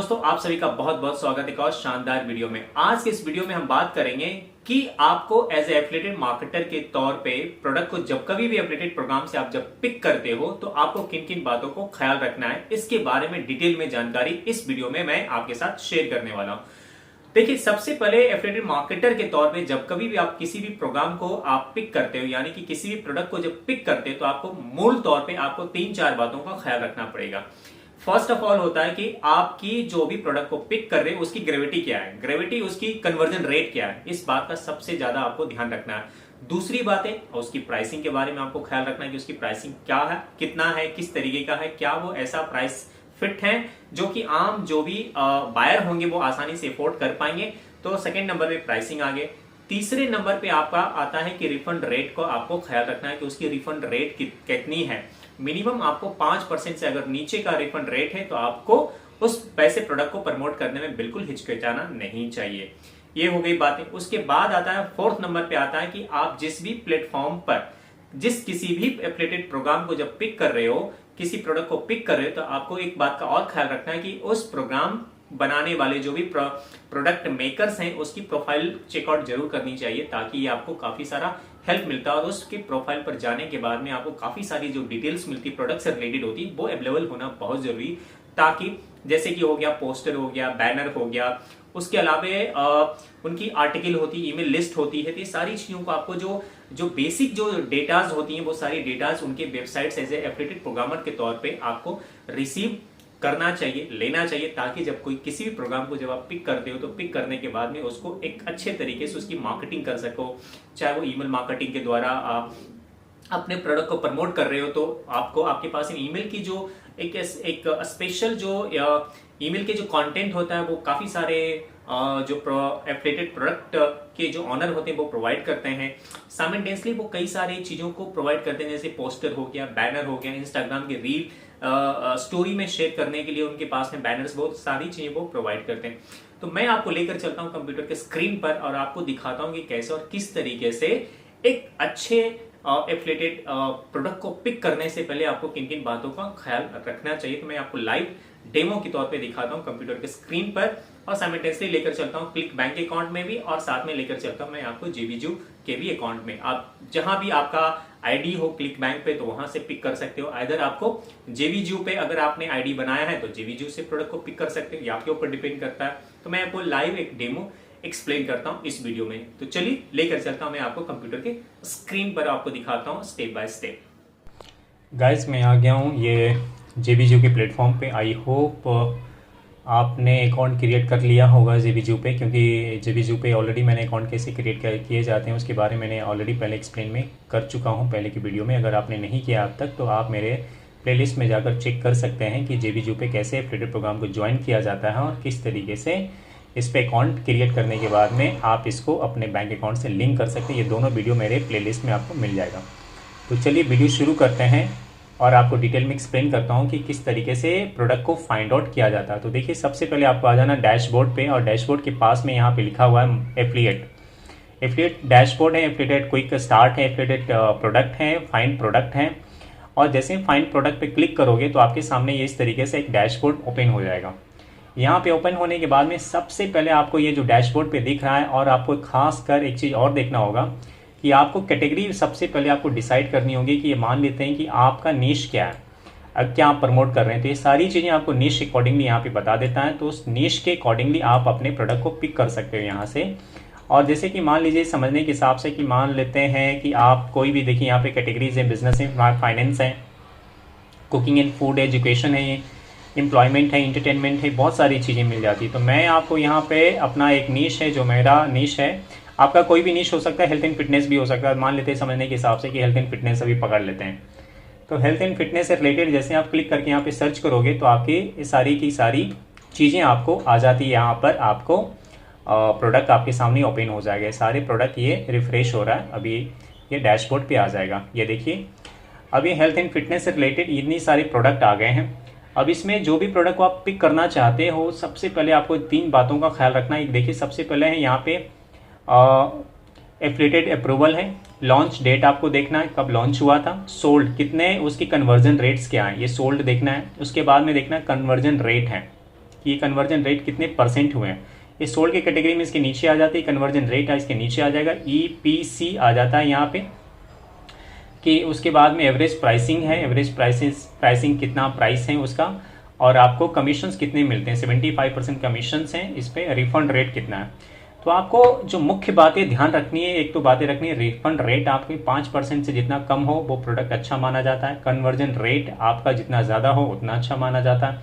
दोस्तों, आप सभी का बहुत बहुत स्वागत है एक और शानदार वीडियो में। आज के इस वीडियो में हम बात करेंगे कि आपको एज ए एफिलिएटेड मार्केटर के तौर पे प्रोडक्ट को जब कभी भी एफिलिएटेड प्रोग्राम से आप जब पिक करते हो तो आपको किन किन बातों को ख्याल रखना है, इसके बारे में डिटेल में जानकारी इस वीडियो में मैं आपके साथ शेयर करने वाला हूं। देखिए, सबसे पहले एफिलिएटेड मार्केटर के तौर पे जब कभी भी आप किसी भी प्रोग्राम को आप पिक करते हो, यानी कि किसी भी प्रोडक्ट को जब पिक करते हो, तो आपको मूल तौर पे आपको 3-4 बातों का ख्याल रखना पड़ेगा। फर्स्ट ऑफ ऑल होता है कि आपकी जो भी प्रोडक्ट को पिक कर रहे हो उसकी ग्रेविटी क्या है, ग्रेविटी उसकी कन्वर्जन रेट क्या है, इस बात का सबसे ज्यादा आपको ध्यान रखना है। दूसरी बात है उसकी प्राइसिंग के बारे में आपको ख्याल रखना है कि उसकी प्राइसिंग क्या है, कितना है, किस तरीके का है, क्या वो ऐसा प्राइस फिट है जो कि आम जो भी बायर होंगे वो आसानी से अफोर्ड कर पाएंगे। तो सेकंड नंबर पे प्राइसिंग आ गए। तीसरे नंबर पे आपका आता है कि रिफंड रेट को आपको ख्याल रखना है कि उसकी रिफंड रेट कितनी है। मिनिमम आपको 5% से अगर नीचे का रिफंड रेट है तो आपको उस पैसे प्रोडक्ट को प्रमोट करने में बिल्कुल हिचकिचाना नहीं चाहिए। ये हो गई बातें। उसके बाद आता है फोर्थ नंबर पे आता है कि आप जिस भी प्लेटफॉर्म पर किसी भी एफिलिएटेड प्रोग्राम को जब पिक कर रहे हो, किसी प्रोडक्ट को पिक कर रहे हो, तो आपको एक बात का और ख्याल रखना है कि उस प्रोग्राम बनाने वाले जो भी प्रोडक्ट मेकर्स हैं उसकी प्रोफाइल चेकआउट जरूर करनी चाहिए, ताकि ये आपको काफी सारा हेल्प मिलता है और उसके प्रोफाइल पर जाने के बाद में आपको काफी सारी जो डिटेल्स मिलती है प्रोडक्ट से रिलेटेड होती है वो अवेलेबल होना बहुत जरूरी, ताकि जैसे कि हो गया पोस्टर हो गया, बैनर हो गया, उसके अलावा उनकी आर्टिकल होती है, ईमेल लिस्ट होती है। तो ये सारी चीजों को आपको जो बेसिक जो डेटाज होती हैं वो सारी डेटाज उनके website as a affiliated programmer के तौर पे आपको रिसीव करना चाहिए, लेना चाहिए, ताकि जब कोई किसी भी प्रोग्राम को जब आप पिक करते हो तो पिक करने के बाद में उसको एक अच्छे तरीके से उसकी मार्केटिंग कर सको। चाहे वो ईमेल मार्केटिंग के द्वारा आप अपने प्रोडक्ट को प्रमोट कर रहे हो तो आपको आपके पास ईमेल की जो एक स्पेशल जो ईमेल के जो कंटेंट होता है वो काफी सारे जो एफिलिएटेड प्रोडक्ट के जो ऑनर होते हैं वो प्रोवाइड करते हैं। साइमल्टेनियसली वो कई सारी चीजों को प्रोवाइड करते हैं, जैसे पोस्टर हो गया, बैनर हो गया, इंस्टाग्राम के रील स्टोरी में शेयर करने के लिए उनके पास में बैनर्स, बहुत सारी चीजें वो प्रोवाइड करते हैं। तो मैं आपको लेकर चलता हूं कंप्यूटर के स्क्रीन पर और आपको दिखाता हूं कि कैसे और किस तरीके से एक अच्छे एफिलिएटेड प्रोडक्ट को पिक करने से पहले आपको किन किन बातों का ख्याल रखना चाहिए। तो मैं आपको लाइव डेमो के तौर पे दिखाता हूं कंप्यूटर के स्क्रीन पर और साइमल्टेनियसली लेकर चलता हूं क्लिक बैंक अकाउंट में भी, और साथ में लेकर चलता हूं मैं आपको जेबीजू के भी अकाउंट में। आप जहां भी आपका आईडी हो क्लिक बैंक पे तो वहां से पिक कर सकते हो। इधर आपको जेबीजू पे अगर आपने आईडी बनाया है तो जेबीजू से प्रोडक्ट को पिक कर सकते हो, ये आपके ऊपर डिपेंड करता है। तो मैं आपको लाइव एक डेमो एक्सप्लेन करता हूं इस वीडियो में। तो चलिए लेकर चलता हूं मैं आपको कंप्यूटर के स्क्रीन पर, आपको दिखाता हूं स्टेप बाय स्टेप। गाइस, मैं आ गया हूं ये जेबीजू के प्लेटफॉर्म पे। आई होप आपने अकाउंट क्रिएट कर लिया होगा जेबीजू पे, क्योंकि जेबीजू पे ऑलरेडी मैंने अकाउंट कैसे क्रिएट किए जाते हैं उसके बारे में मैंने ऑलरेडी पहले एक्सप्लेन में कर चुका हूं पहले की वीडियो में। अगर आपने नहीं किया अब तक तो आप मेरे प्लेलिस्ट में जाकर चेक कर सकते हैं कि जेबीजू पे कैसे एफिलिएटेड प्रोग्राम को ज्वाइन किया जाता है और किस तरीके से इस पे अकाउंट क्रिएट करने के बाद में आप इसको अपने बैंक अकाउंट से लिंक कर सकते हैं। ये दोनों वीडियो मेरे प्लेलिस्ट में आपको मिल जाएगा। तो चलिए वीडियो शुरू करते हैं और आपको डिटेल में एक्सप्लेन करता हूं कि किस तरीके से प्रोडक्ट को फाइंड आउट किया जाता है। तो देखिए, सबसे पहले आपको आ जाना डैशबोर्ड पे, और डैशबोर्ड के पास में यहाँ पे लिखा हुआ है एफिलिएट डैशबोर्ड है, एफिलिएट क्विक स्टार्ट है, एफिलिएट प्रोडक्ट है, फाइंड प्रोडक्ट है। और जैसे फाइंड प्रोडक्ट पे क्लिक करोगे तो आपके सामने ये इस तरीके से एक डैशबोर्ड ओपन हो जाएगा। यहाँ पे ओपन होने के बाद में सबसे पहले आपको ये जो डैशबोर्ड पे दिख रहा है, और आपको खास कर एक चीज़ और देखना होगा कि आपको कैटेगरी सबसे पहले आपको डिसाइड करनी होगी कि ये मान लेते हैं कि आपका नीश क्या है, अब क्या आप प्रमोट कर रहे हैं। तो ये सारी चीज़ें आपको नीश अकॉर्डिंगली यहाँ पे बता देता है। तो उस नीश के अकॉर्डिंगली आप अपने प्रोडक्ट को पिक कर सकते हो यहाँ से। और जैसे कि मान लीजिए समझने के हिसाब से कि मान लेते हैं कि आप कोई भी, देखिए यहाँ पे कैटेगरीज है, बिजनेस है, फाइनेंस है, कुकिंग एंड फूड, एजुकेशन है, एम्प्लॉयमेंट है, इंटरटेनमेंट है, बहुत सारी चीज़ें मिल जाती है। तो मैं आपको यहाँ पे अपना एक नीश है, जो मेरा नीश है, आपका कोई भी नीश हो सकता है, हेल्थ एंड फिटनेस भी हो सकता है। मान लेते हैं समझने के हिसाब से कि हेल्थ एंड फिटनेस अभी पकड़ लेते हैं। तो हेल्थ एंड फिटनेस से रिलेटेड जैसे आप क्लिक करके यहाँ पे सर्च करोगे तो आपकी सारी की सारी चीज़ें आपको आ जाती है। यहाँ पर आपको प्रोडक्ट आपके सामने ओपन हो जाएगा। सारे प्रोडक्ट ये रिफ्रेश हो रहा है, अभी ये डैशबोर्ड पे आ जाएगा। ये देखिए, अभी हेल्थ एंड फिटनेस से रिलेटेड इतनी सारे प्रोडक्ट आ गए हैं। अब इसमें जो भी प्रोडक्ट को आप पिक करना चाहते हो, सबसे पहले आपको 3 बातों का ख्याल रखना है। देखिए, सबसे पहले है यहाँ पे एफिलिएटेड अप्रूवल है, लॉन्च डेट आपको देखना है, कब लॉन्च हुआ था, सोल्ड कितने, उसकी कन्वर्जन रेट्स क्या है, ये सोल्ड देखना है। उसके बाद में देखना है कन्वर्जन रेट है, कि ये कन्वर्जन रेट कितने परसेंट हुए हैं। ये सोल्ड की कैटेगरी में इसके नीचे आ जाती है, कन्वर्जन रेट है इसके नीचे आ जाएगा, EPC आ जाता है यहाँ पे कि उसके बाद में एवरेज प्राइसिंग है, एवरेज प्राइसिंग कितना प्राइस है उसका, और आपको कमीशंस कितने मिलते हैं, 75% कमीशंस हैं इस पर, रिफंड रेट कितना है। तो आपको जो मुख्य बातें ध्यान रखनी है, एक तो बातें रखनी है, रिफंड रेट आपकी 5% से जितना कम हो वो प्रोडक्ट अच्छा माना जाता है, कन्वर्जन रेट आपका जितना ज़्यादा हो उतना अच्छा माना जाता है,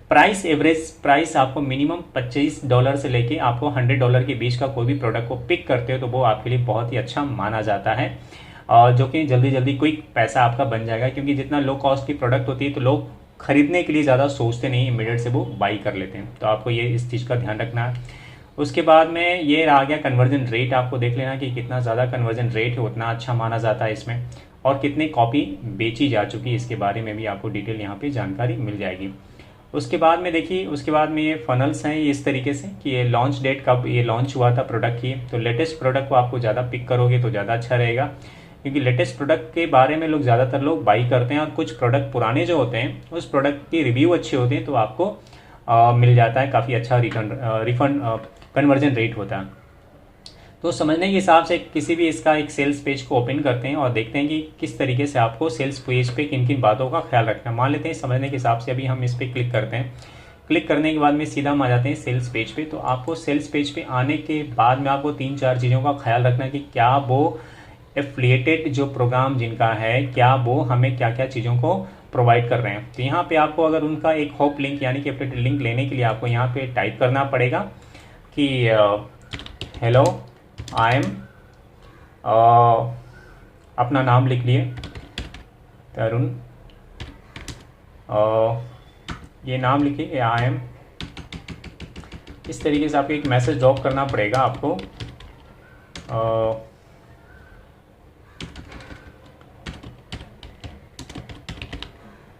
प्राइस एवरेज प्राइस आपको मिनिमम $25 से लेके आपको $100 के बीच का कोई भी प्रोडक्ट को पिक करते हो तो वो आपके लिए बहुत ही अच्छा माना जाता है, जो कि जल्दी जल्दी क्विक पैसा आपका बन जाएगा, क्योंकि जितना लो कॉस्ट की प्रोडक्ट होती है तो लोग खरीदने के लिए ज़्यादा सोचते नहीं, इमीडिएट से वो बाई कर लेते हैं। तो आपको ये इस चीज़ का ध्यान रखना है। उसके बाद में ये आ गया कन्वर्जन रेट, आपको देख लेना कि कितना ज़्यादा कन्वर्जन रेट है उतना अच्छा माना जाता है इसमें, और कितनी कॉपी बेची जा चुकी है इसके बारे में भी आपको डिटेल यहाँ पे जानकारी मिल जाएगी। उसके बाद में देखिए, उसके बाद में ये फनल्स हैं इस तरीके से कि ये लॉन्च डेट कब ये लॉन्च हुआ था प्रोडक्ट की, तो लेटेस्ट प्रोडक्ट को आपको ज़्यादा पिक करोगे तो ज़्यादा अच्छा रहेगा, क्योंकि लेटेस्ट प्रोडक्ट के बारे में ज़्यादातर लोग बाई करते हैं, और कुछ प्रोडक्ट पुराने जो होते हैं उस प्रोडक्ट की रिव्यू अच्छी होती है तो आपको मिल जाता है, काफ़ी अच्छा रिफंड कन्वर्जन रेट होता है। तो समझने के हिसाब से किसी भी इसका एक सेल्स पेज को ओपन करते हैं और देखते हैं कि किस तरीके से आपको सेल्स पेज पे किन किन बातों का ख्याल रखना है। मान लेते हैं समझने के हिसाब से अभी हम इस पर क्लिक करते हैं, क्लिक करने के बाद में सीधा हम आ जाते हैं सेल्स पेज पे। तो आपको सेल्स पेज पे आने के बाद में आपको 3-4 चीज़ों का ख्याल रखना है कि क्या वो एफिलिएटेड जो प्रोग्राम जिनका है, क्या वो हमें क्या क्या चीज़ों को प्रोवाइड कर रहे हैं। तो यहाँ पे आपको अगर उनका एक होप लिंक यानी कि एफिलिएटेड लिंक लेने के लिए आपको यहाँ पे टाइप करना पड़ेगा कि हेलो आई एम, अपना नाम लिख लिए तरुण, ये नाम लिखिए आई एम, इस तरीके से आपको एक मैसेज ड्रॉप करना पड़ेगा आपको।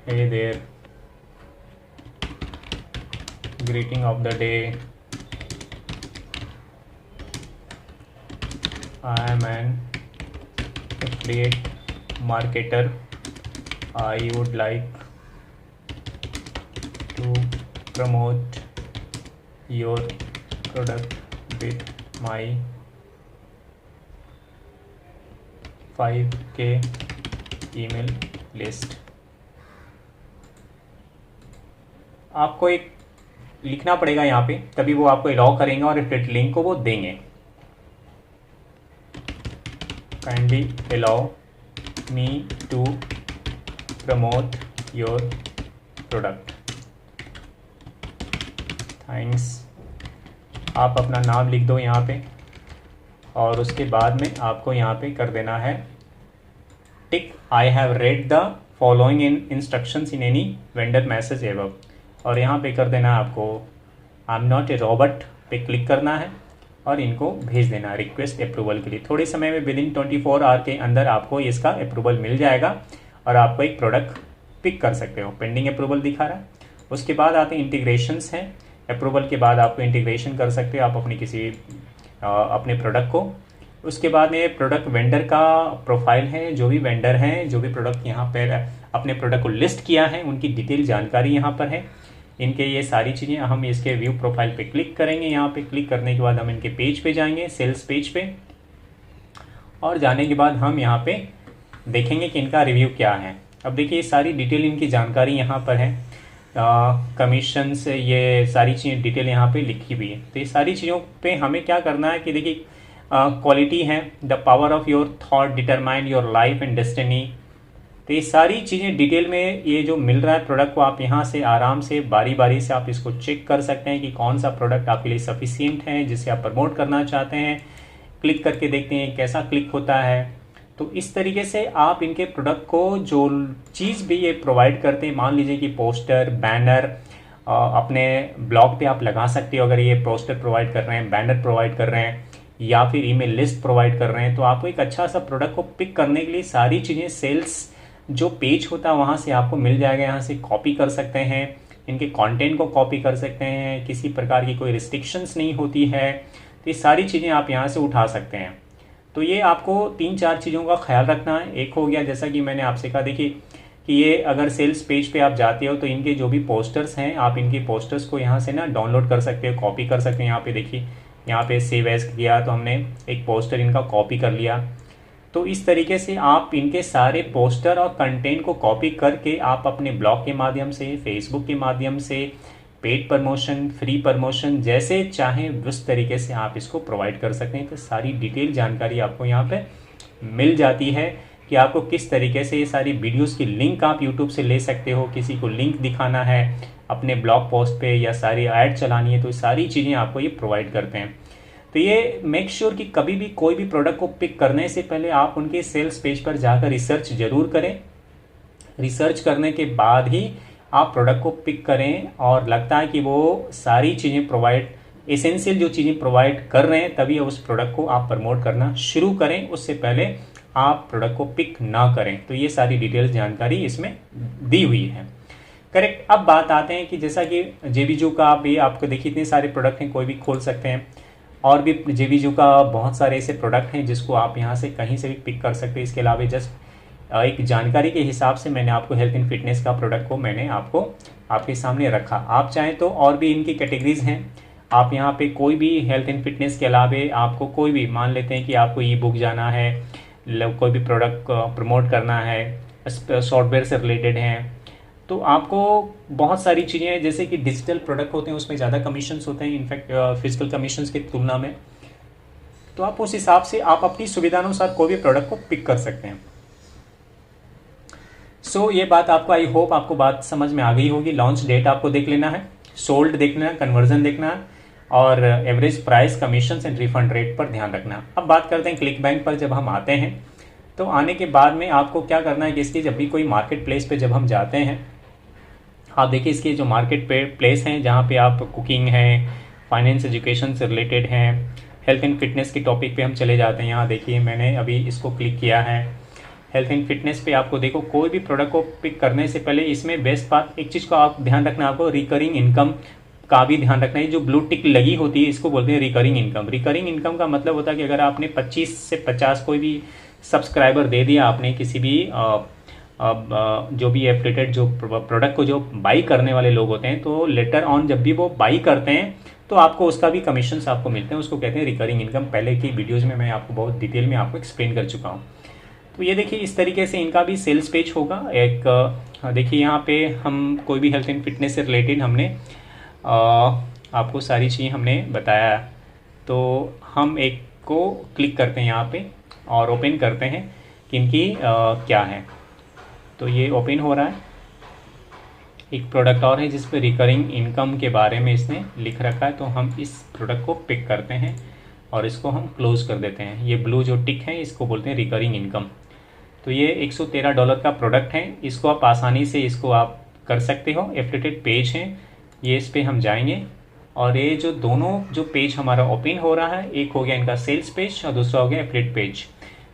Hey there, greeting of the day, I am an affiliate marketer, I would like to promote your product with my 5K email list। आपको एक लिखना पड़ेगा यहाँ पे, तभी वो आपको अलाउ करेंगे और एफिलिएट लिंक को वो देंगे। Kindly allow me to promote your product, thanks. आप अपना नाम लिख दो यहाँ पे, और उसके बाद में आपको यहाँ पे कर देना है tick I have read the following instructions in any vendor message above, और यहाँ पे कर देना है आपको I am not a robot पे क्लिक करना है और इनको भेज देना है रिक्वेस्ट अप्रूवल के लिए। थोड़े समय में विदिन 24 आवर के अंदर आपको इसका अप्रूवल मिल जाएगा और आपको एक प्रोडक्ट पिक कर सकते हो। पेंडिंग अप्रूवल दिखा रहा है। उसके बाद आते हैं इंटीग्रेशंस हैं। अप्रूवल के बाद आपको इंटीग्रेशन कर सकते हो आप अपनी किसी अपने प्रोडक्ट को। उसके बाद में प्रोडक्ट वेंडर का प्रोफाइल है, जो भी वेंडर हैं, जो भी प्रोडक्ट यहाँ पर अपने प्रोडक्ट को लिस्ट किया है उनकी डिटेल जानकारी यहाँ पर है। इनके ये सारी चीज़ें हम इसके व्यू प्रोफाइल पे क्लिक करेंगे। यहाँ पे क्लिक करने के बाद हम इनके पेज पे जाएंगे, सेल्स पेज पे, और जाने के बाद हम यहाँ पे देखेंगे कि इनका रिव्यू क्या है। अब देखिए सारी डिटेल इनकी जानकारी यहाँ पर है, कमीशन से ये सारी चीज़ें डिटेल यहाँ पे लिखी हुई है। तो ये सारी चीज़ों पे हमें क्या करना है कि देखिए क्वालिटी है, the power of your thought determine your life and destiny. तो ये सारी चीज़ें डिटेल में ये जो मिल रहा है प्रोडक्ट को आप यहाँ से आराम से बारी बारी से आप इसको चेक कर सकते हैं कि कौन सा प्रोडक्ट आपके लिए सफिशिएंट है जिसे आप प्रमोट करना चाहते हैं। क्लिक करके देखते हैं कैसा क्लिक होता है। तो इस तरीके से आप इनके प्रोडक्ट को जो चीज़ भी ये प्रोवाइड करते हैं, मान लीजिए कि पोस्टर, बैनर अपने ब्लॉग पे आप लगा सकते हो। अगर ये पोस्टर प्रोवाइड कर रहे हैं, बैनर प्रोवाइड कर रहे हैं या फिर ईमेल लिस्ट प्रोवाइड कर रहे हैं, तो आपको एक अच्छा सा प्रोडक्ट को पिक करने के लिए सारी चीज़ें सेल्स जो पेज होता है वहाँ से आपको मिल जाएगा। यहाँ से कॉपी कर सकते हैं, इनके कंटेंट को कॉपी कर सकते हैं, किसी प्रकार की कोई रिस्ट्रिक्शंस नहीं होती है। तो ये सारी चीज़ें आप यहाँ से उठा सकते हैं। तो ये आपको 3-4 चीज़ों का ख्याल रखना है। एक हो गया जैसा कि मैंने आपसे कहा, देखिए कि ये अगर सेल्स पेज पे आप जाते हो तो इनके जो भी पोस्टर्स हैं आप इनके पोस्टर्स को यहाँ से ना डाउनलोड कर सकते हो, कॉपी कर सकते हैं। यहाँ पे देखिए, यहाँ पे सेव एज किया तो हमने एक पोस्टर इनका कॉपी कर लिया। तो इस तरीके से आप इनके सारे पोस्टर और कंटेंट को कॉपी करके आप अपने ब्लॉग के माध्यम से, फेसबुक के माध्यम से, पेड प्रमोशन, फ्री प्रमोशन, जैसे चाहें उस तरीके से आप इसको प्रोवाइड कर सकते हैं। तो सारी डिटेल जानकारी आपको यहाँ पे मिल जाती है कि आपको किस तरीके से ये सारी वीडियोस की लिंक आप यूट्यूब से ले सकते हो। किसी को लिंक दिखाना है अपने ब्लॉग पोस्ट पे या सारी ऐड चलानी है तो ये सारी चीज़ें आपको ये प्रोवाइड करते हैं। तो ये मेक श्योर कि कभी भी कोई भी प्रोडक्ट को पिक करने से पहले आप उनके सेल्स पेज पर जाकर रिसर्च जरूर करें। रिसर्च करने के बाद ही आप प्रोडक्ट को पिक करें और लगता है कि वो सारी चीज़ें प्रोवाइड, एसेंशियल जो चीज़ें प्रोवाइड कर रहे हैं, तभी उस प्रोडक्ट को आप प्रमोट करना शुरू करें। उससे पहले आप प्रोडक्ट को पिक ना करें। तो ये सारी डिटेल्स जानकारी इसमें दी हुई है। करेक्ट। अब बात आते हैं कि जैसा कि जेबीजू का आप ये आपको देखिए इतने सारे प्रोडक्ट हैं, कोई भी खोल सकते हैं। और भी जेबीजू का बहुत सारे ऐसे प्रोडक्ट हैं जिसको आप यहाँ से कहीं से भी पिक कर सकते हैं। इसके अलावा जस्ट एक जानकारी के हिसाब से मैंने आपको हेल्थ एंड फिटनेस का प्रोडक्ट को मैंने आपको आपके सामने रखा। आप चाहें तो और भी इनकी कैटेगरीज हैं, आप यहाँ पे कोई भी हेल्थ एंड फिटनेस के अलावा आपको कोई भी, मान लेते हैं कि आपको ई बुक जाना है, कोई भी प्रोडक्ट प्रमोट करना है, सॉफ्टवेयर से रिलेटेड हैं, तो आपको बहुत सारी चीज़ें हैं। जैसे कि डिजिटल प्रोडक्ट होते हैं उसमें ज़्यादा कमीशंस होते हैं इनफैक्ट फिजिकल कमीशंस की तुलना में। तो आप उस हिसाब से आप अपनी सुविधानुसार कोई भी प्रोडक्ट को पिक कर सकते हैं। सो ये बात आपको, आई होप आपको बात समझ में आ गई होगी। लॉन्च डेट आपको देख लेना है, सोल्ड देखना है, कन्वर्जन देखना है और average price, commission and refund rate पर ध्यान रखना। अब बात करते हैं क्लिक बैंक पर। जब हम आते हैं तो आने के बाद में आपको क्या करना है कि इसकी जब भी कोई मार्केट प्लेस पे जब हम जाते हैं, आप देखिए इसके जो मार्केट प्लेस हैं जहाँ पे आप कुकिंग है, फाइनेंस एजुकेशन से रिलेटेड हैं, हेल्थ एंड फिटनेस के टॉपिक पे हम चले जाते हैं। यहाँ देखिए मैंने अभी इसको क्लिक किया है। हेल्थ एंड फिटनेस पे आपको देखो कोई भी प्रोडक्ट को पिक करने से पहले इसमें बेस्ट बात एक चीज़ का आप ध्यान रखना, आपको रिकरिंग इनकम का भी ध्यान रखना है। जो ब्लू टिक लगी होती है इसको बोलते हैं रिकरिंग इनकम। रिकरिंग इनकम का मतलब होता है कि अगर आपने 25 से 50 कोई भी सब्सक्राइबर दे दिया आपने किसी भी जो भी एफिलिएटेड जो प्रोडक्ट को जो बाई करने वाले लोग होते हैं, तो लेटर ऑन जब भी वो बाई करते हैं तो आपको उसका भी कमीशंस आपको मिलते हैं। उसको कहते हैं रिकरिंग इनकम। पहले की वीडियोस में मैं आपको बहुत डिटेल में आपको एक्सप्लेन कर चुका हूँ। तो ये देखिए इस तरीके से इनका भी सेल्स पेज होगा। एक देखिए यहाँ पे हम कोई भी हेल्थ एंड फिटनेस से रिलेटेड हमने आपको सारी चीज़ें हमने बताया। तो हम एक को क्लिक करते हैं यहाँ पे और ओपन करते हैं कि इनकी क्या है। तो ये ओपन हो रहा है। एक प्रोडक्ट और है जिस पे रिकरिंग इनकम के बारे में इसने लिख रखा है। तो हम इस प्रोडक्ट को पिक करते हैं और इसको हम क्लोज कर देते हैं। ये ब्लू जो टिक है इसको बोलते हैं रिकरिंग इनकम। तो ये $113 का प्रोडक्ट है। इसको आप आसानी से इसको आप कर सकते हो। एफिलिएटेड पेज हैं ये, इस पे हम जाएंगे और ये जो दोनों जो पेज हमारा ओपन हो रहा है, एक हो गया इनका सेल्स पेज और दूसरा हो गया एफिलिएट पेज।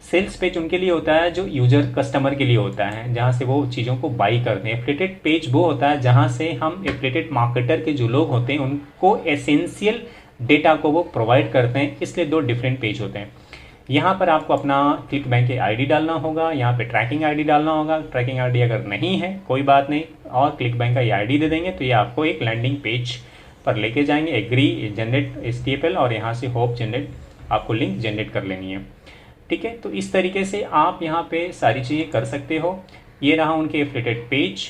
सेल्स पेज उनके लिए होता है जो यूजर कस्टमर के लिए होता है, जहाँ से वो चीज़ों को बाई करते हैं। एफिलिएटेड पेज वो होता है जहाँ से हम एफिलिएटेड मार्केटर के जो लोग होते हैं उनको एसेंशियल डेटा को वो प्रोवाइड करते हैं। इसलिए दो डिफरेंट पेज होते हैं। यहाँ पर आपको अपना क्लिक बैंक के आईडी डालना होगा, यहाँ पे ट्रैकिंग आईडी डालना होगा। ट्रैकिंग आईडी अगर नहीं है कोई बात नहीं, और क्लिक बैंक का ये आईडी दे देंगे तो ये आपको एक लैंडिंग पेज पर लेके जाएंगे। एग्री जनरेट HTML और यहाँ से होप जनरेट, आपको लिंक जनरेट कर लेनी है। ठीक है, तो इस तरीके से आप यहाँ पे सारी चीज़ें कर सकते हो। ये रहा उनके एफिलिएटेड पेज।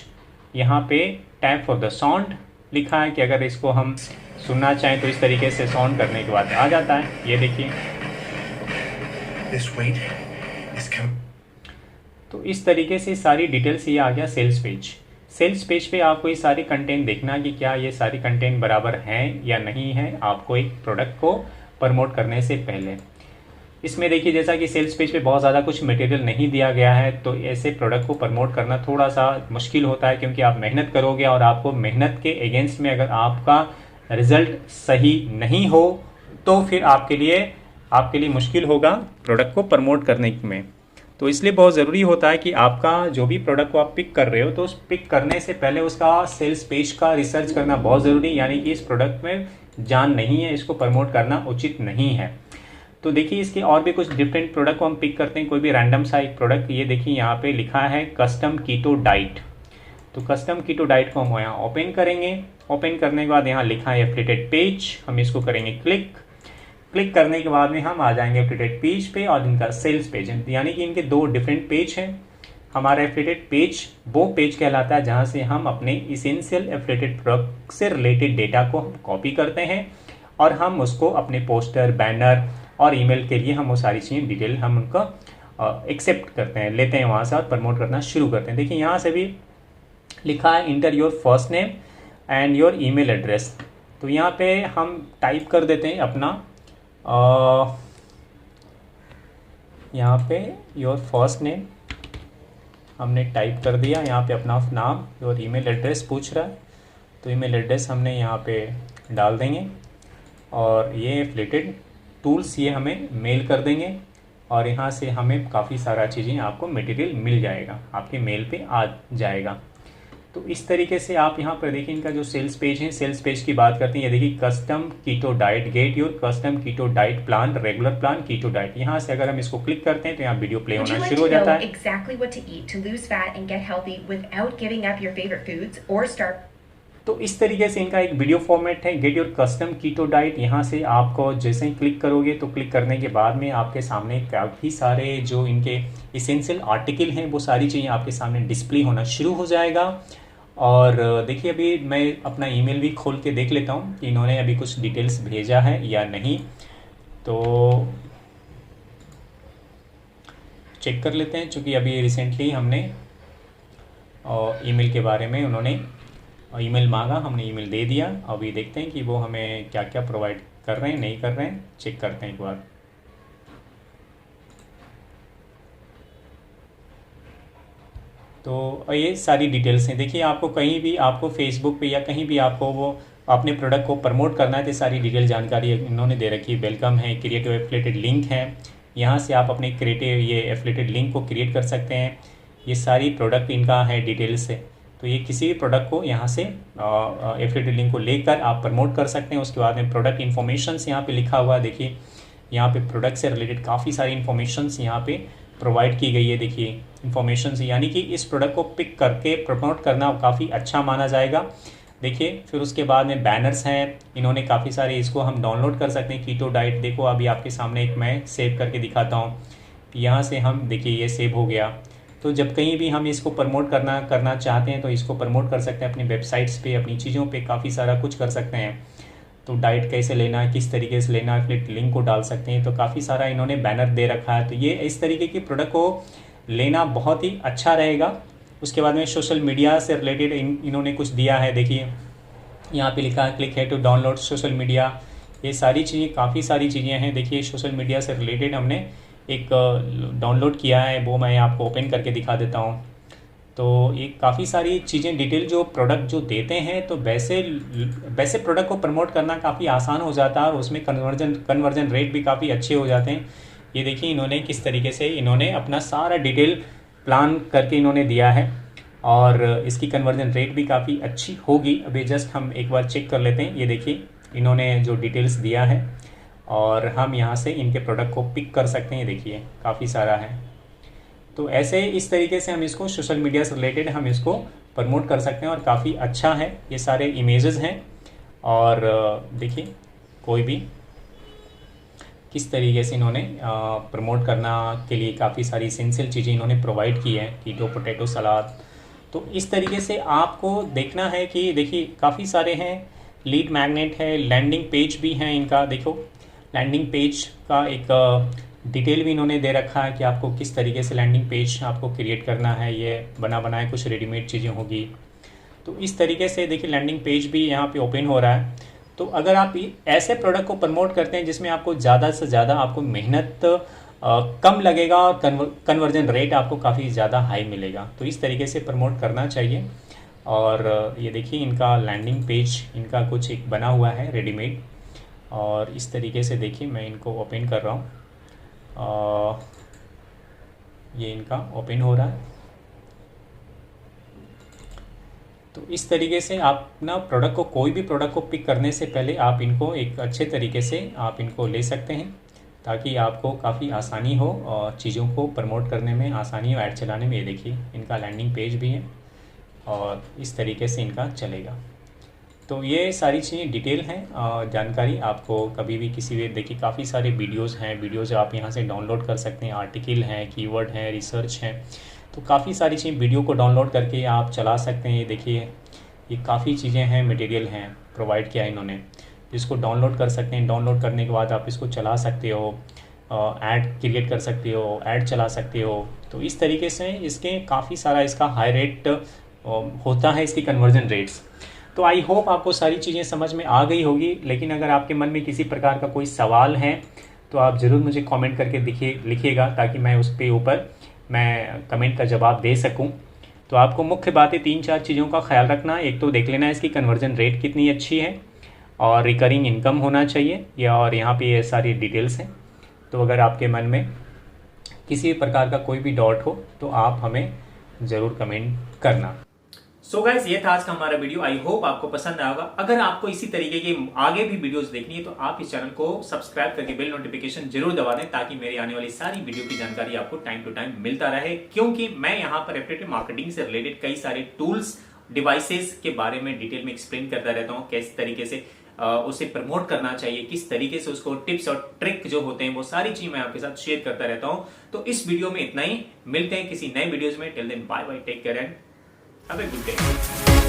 यहाँ पे टैप फॉर द साउंड लिखा है कि अगर इसको हम सुनना चाहें तो इस तरीके से साउंड करने के बाद आ जाता है। ये देखिए तो इस तरीके से सारी डिटेल्स ये आ गया सेल्स पेज। सेल्स पेज पे आपको ये सारी कंटेंट देखना कि क्या ये सारी कंटेंट बराबर हैं या नहीं है आपको एक प्रोडक्ट को प्रमोट करने से पहले। इसमें देखिए जैसा कि सेल्स पेज पे बहुत ज़्यादा कुछ मटेरियल नहीं दिया गया है, तो ऐसे प्रोडक्ट को प्रमोट करना थोड़ा सा मुश्किल होता है, क्योंकि आप मेहनत करोगे और आपको मेहनत के अगेंस्ट में अगर आपका रिजल्ट सही नहीं हो तो फिर आपके लिए मुश्किल होगा प्रोडक्ट को प्रमोट करने में। तो इसलिए बहुत ज़रूरी होता है कि आपका जो भी प्रोडक्ट को आप पिक कर रहे हो तो उस पिक करने से पहले उसका सेल्स पेज का रिसर्च करना बहुत ज़रूरी, यानी कि इस प्रोडक्ट में जान नहीं है, इसको प्रमोट करना उचित नहीं है। तो देखिए इसके और भी कुछ डिफरेंट प्रोडक्ट को हम पिक करते हैं, कोई भी रैंडम सा एक प्रोडक्ट। ये देखिए यहाँ पे लिखा है कस्टम कीटो डाइट। तो कस्टम कीटो डाइट को हम यहाँ ओपन करेंगे। ओपन करने के बाद यहाँ लिखा है एफिलिएटेड पेज, हम इसको करेंगे क्लिक। क्लिक करने के बाद में हम आ जाएंगे एफिलिएटेड पेज पे और इनका सेल्स पेज है, यानी कि इनके दो डिफरेंट पेज हैं। हमारा एफिलिएटेड पेज वो पेज कहलाता है जहाँ से हम अपने इसेंशियल एफिलिएटेड प्रोडक्ट से रिलेटेड डेटा को हम कॉपी करते हैं और हम उसको अपने पोस्टर, बैनर और ईमेल के लिए हम वो सारी चीज़ें डिटेल हम उनका एक्सेप्ट करते हैं, लेते हैं वहाँ से और प्रमोट करना शुरू करते हैं। देखिए यहाँ से भी लिखा है inter your first name and your email address. तो यहाँ पे हम टाइप कर देते हैं अपना यहाँ पे योर फर्स्ट नेम हमने टाइप कर दिया, यहाँ पे अपना नाम, योर ईमेल एड्रेस पूछ रहा है तो ईमेल एड्रेस हमने यहाँ पे डाल देंगे और ये एफिलिएटेड टूल्स ये हमें मेल कर देंगे और यहाँ से हमें काफ़ी सारा चीज़ें आपको मटेरियल मिल जाएगा, आपके मेल पे आ जाएगा। तो इस तरीके से आप यहाँ पर देखिए इनका जो सेल्स पेज है, सेल्स पेज की बात करते हैं। ये देखिए custom keto diet, get your custom keto diet plan, regular plan, keto diet. यहाँ से अगर हम इसको क्लिक करते हैं तो यहाँ वीडियो प्ले होना शुरू हो जाता है। Exactly what to eat to lose fat and get healthy without giving up your favorite foods or start. तो इस तरीके से इनका एक वीडियो फॉर्मेट है, get your custom keto diet. यहाँ से आपको जैसे ही क्लिक करोगे तो क्लिक करने के बाद में आपके सामने काफ़ी सारे जो इनके इसेंशियल आर्टिकल हैं वो सारी चीज़ें आपके सामने डिस्प्ले होना शुरू हो जाएगा। और देखिए अभी मैं अपना ईमेल भी खोल के देख लेता हूँ कि इन्होंने अभी कुछ डिटेल्स भेजा है या नहीं, तो चेक कर लेते हैं। चूँकि अभी रिसेंटली हमने ईमेल के बारे में उन्होंने ईमेल मांगा, हमने ईमेल दे दिया। अभी देखते हैं कि वो हमें क्या क्या प्रोवाइड कर रहे हैं, नहीं कर रहे हैं, चेक करते हैं एक बार। तो ये सारी डिटेल्स हैं। देखिए आपको कहीं भी आपको फेसबुक पे या कहीं भी आपको वो अपने प्रोडक्ट को प्रमोट करना है तो सारी डिटेल जानकारी इन्होंने दे रखी है। वेलकम है, क्रिएटिव एफिलिएटेड लिंक है, यहाँ से आप अपने क्रिएटिव ये एफिलिएटेड लिंक को क्रिएट कर सकते हैं। ये सारी प्रोडक्ट इनका है डिटेल्स है, तो ये किसी भी प्रोडक्ट को यहाँ से एफिलिएटेड लिंक को लेकर आप प्रमोट कर सकते हैं। उसके बाद में प्रोडक्ट इन्फॉर्मेशंस यहाँ पे लिखा हुआ है। देखिए यहाँ पे प्रोडक्ट से रिलेटेड काफ़ी सारी इन्फॉर्मेशंस यहाँ पे प्रोवाइड की गई है। देखिए इन्फॉर्मेशंस, यानी कि इस प्रोडक्ट को पिक करके प्रमोट करना काफ़ी अच्छा माना जाएगा। देखिए फिर उसके बाद में बैनर्स हैं, इन्होंने काफ़ी सारे, इसको हम डाउनलोड कर सकते हैं। कीटो डाइट देखो अभी आपके सामने एक मैं सेव करके दिखाता हूँ। यहाँ से हम देखिए ये सेव हो गया। तो जब कहीं भी हम इसको प्रमोट करना चाहते हैं तो इसको प्रमोट कर सकते हैं अपनी वेबसाइट्स पे, अपनी चीज़ों पे काफ़ी सारा कुछ कर सकते हैं। तो डाइट कैसे लेना है, किस तरीके से लेना है, फिर लिंक को डाल सकते हैं। तो काफ़ी सारा इन्होंने बैनर दे रखा है। तो ये इस तरीके की प्रोडक्ट को लेना बहुत ही अच्छा रहेगा। उसके बाद में सोशल मीडिया से रिलेटेड इन्होंने कुछ दिया है। देखिए यहाँ पे लिखा है क्लिक है टू डाउनलोड सोशल मीडिया। ये सारी चीज़ें, काफ़ी सारी चीज़ें हैं। देखिए सोशल मीडिया से रिलेटेड हमने एक डाउनलोड किया है, वो मैं आपको ओपन करके दिखा देता हूँ। तो ये काफ़ी सारी चीज़ें डिटेल जो प्रोडक्ट जो देते हैं, तो वैसे प्रोडक्ट को प्रमोट करना काफ़ी आसान हो जाता है और उसमें कन्वर्जन रेट भी काफ़ी अच्छे हो जाते हैं। ये देखिए इन्होंने किस तरीके से इन्होंने अपना सारा डिटेल प्लान करके इन्होंने दिया है और इसकी कन्वर्जन रेट भी काफ़ी अच्छी होगी। अभी जस्ट हम एक बार चेक कर लेते हैं। ये देखिए इन्होंने जो डिटेल्स दिया है और हम यहाँ से इनके प्रोडक्ट को पिक कर सकते हैं। देखिए काफ़ी सारा है। तो ऐसे इस तरीके से हम इसको सोशल मीडिया से रिलेटेड हम इसको प्रमोट कर सकते हैं और काफ़ी अच्छा है। ये सारे इमेजेस हैं और देखिए कोई भी किस तरीके से इन्होंने प्रमोट करना के लिए काफ़ी सारी एसेंशियल चीज़ें इन्होंने प्रोवाइड की है। कीटो पोटैटो सलाद। तो इस तरीके से आपको देखना है कि देखिए काफ़ी सारे हैं। लीड मैग्नेट है, लैंडिंग पेज भी हैं इनका। देखो लैंडिंग पेज का एक डिटेल भी इन्होंने दे रखा है कि आपको किस तरीके से लैंडिंग पेज आपको क्रिएट करना है। ये बनाए कुछ रेडीमेड चीज़ें होगी। तो इस तरीके से देखिए लैंडिंग पेज भी यहाँ पे ओपन हो रहा है। तो अगर आप ऐसे प्रोडक्ट को प्रमोट करते हैं जिसमें आपको ज़्यादा से ज़्यादा आपको मेहनत कम लगेगा और कन्वर्जन रेट आपको काफ़ी ज़्यादा हाई मिलेगा, तो इस तरीके से प्रमोट करना चाहिए। और ये देखिए इनका लैंडिंग पेज इनका कुछ एक बना हुआ है रेडीमेड और इस तरीके से देखिए मैं इनको ओपन कर रहा हूँ। ये इनका ओपन हो रहा है। तो इस तरीके से आप ना प्रोडक्ट को, कोई भी प्रोडक्ट को पिक करने से पहले आप इनको एक अच्छे तरीके से आप इनको ले सकते हैं। ताकि आपको काफ़ी आसानी हो और चीज़ों को प्रमोट करने में आसानी हो, ऐड चलाने में। ये देखिए इनका लैंडिंग पेज भी है और इस तरीके से इनका चलेगा। तो ये सारी चीज़ें डिटेल हैं, जानकारी आपको कभी भी किसी भी, देखिए काफ़ी सारे वीडियोस हैं, वीडियोस आप यहाँ से डाउनलोड कर सकते हैं, आर्टिकल हैं, कीवर्ड हैं, रिसर्च हैं, तो काफ़ी सारी चीज़ वीडियो को डाउनलोड करके आप चला सकते हैं। देखिए ये काफ़ी चीज़ें हैं, मटेरियल हैं प्रोवाइड किया इन्होंने, जिसको डाउनलोड कर सकते हैं। डाउनलोड करने के बाद आप इसको चला सकते हो, ऐड क्रिएट कर सकते हो, ऐड चला सकते हो। तो इस तरीके से इसके काफ़ी सारा इसका हाई रेट होता है, इसकी कन्वर्जन रेट्स। तो आई होप आपको सारी चीज़ें समझ में आ गई होगी, लेकिन अगर आपके मन में किसी प्रकार का कोई सवाल है तो आप ज़रूर मुझे कमेंट करके लिखिएगा, ताकि मैं उस पे ऊपर मैं कमेंट का जवाब दे सकूं। तो आपको मुख्य बातें 3-4 चीज़ों का ख्याल रखना। एक तो देख लेना इसकी कन्वर्जन रेट कितनी अच्छी है और रिकरिंग इनकम होना चाहिए, या और यहाँ पे ये सारी डिटेल्स हैं। तो अगर आपके मन में किसी प्रकार का कोई भी डाउट हो तो आप हमें ज़रूर कमेंट करना। सो गाइस, ये था आज का हमारा वीडियो। आई होप आपको पसंद आएगा। अगर आपको इसी तरीके के आगे भी वीडियोस देखनी है तो आप इस चैनल को सब्सक्राइब करके बेल नोटिफिकेशन जरूर दबा दें, ताकि मेरी आने वाली सारी वीडियो की जानकारी आपको टाइम टू टाइम मिलता रहे। क्योंकि मैं यहाँ पर एफिलिएट मार्केटिंग से रिलेटेड कई सारे टूल्स, डिवाइसेस के बारे में डिटेल में एक्सप्लेन करता रहता हूँ, किस तरीके से उसे प्रमोट करना चाहिए, किस तरीके से उसको टिप्स और ट्रिक जो होते हैं वो सारी चीज मैं आपके साथ शेयर करता रहता हूँ। तो इस वीडियो में इतना ही, मिलते हैं किसी नए वीडियोज में। Till then bye bye, take care and have a good day.